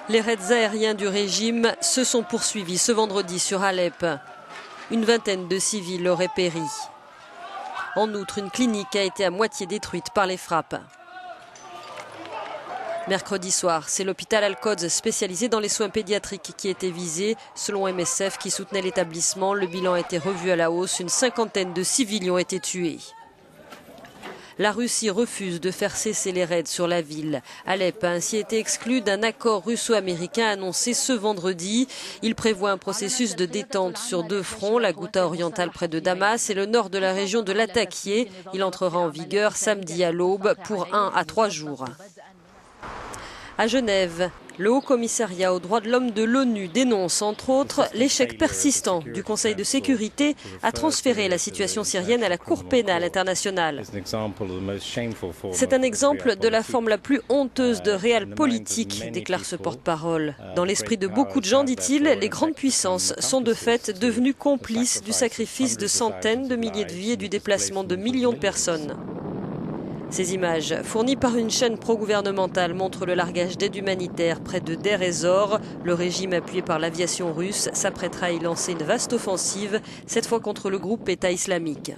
Les raids aériens du régime se sont poursuivis ce vendredi sur Alep. Une vingtaine de civils auraient péri. En outre, une clinique a été à moitié détruite par les frappes. Mercredi soir, c'est l'hôpital Al-Quds spécialisé dans les soins pédiatriques qui était visé. Selon MSF qui soutenait l'établissement, le bilan a été revu à la hausse. Une cinquantaine de civils y ont été tués. La Russie refuse de faire cesser les raids sur la ville. Alep a ainsi été exclu d'un accord russo-américain annoncé ce vendredi. Il prévoit un processus de détente sur 2 fronts, la Ghouta orientale près de Damas et le nord de la région de Latakia. Il entrera en vigueur samedi à l'aube pour 1 à 3 jours. À Genève, le Haut-Commissariat aux droits de l'homme de l'ONU dénonce entre autres l'échec persistant du Conseil de sécurité à transférer la situation syrienne à la Cour pénale internationale. C'est un exemple de la forme la plus honteuse de réel politique, déclare ce porte-parole. Dans l'esprit de beaucoup de gens, dit-il, les grandes puissances sont de fait devenues complices du sacrifice de centaines de milliers de vies et du déplacement de millions de personnes. Ces images, fournies par une chaîne pro-gouvernementale, montrent le largage d'aide humanitaire près de Deir ez-Zor. Le régime appuyé par l'aviation russe s'apprêtera à y lancer une vaste offensive, cette fois contre le groupe État islamique.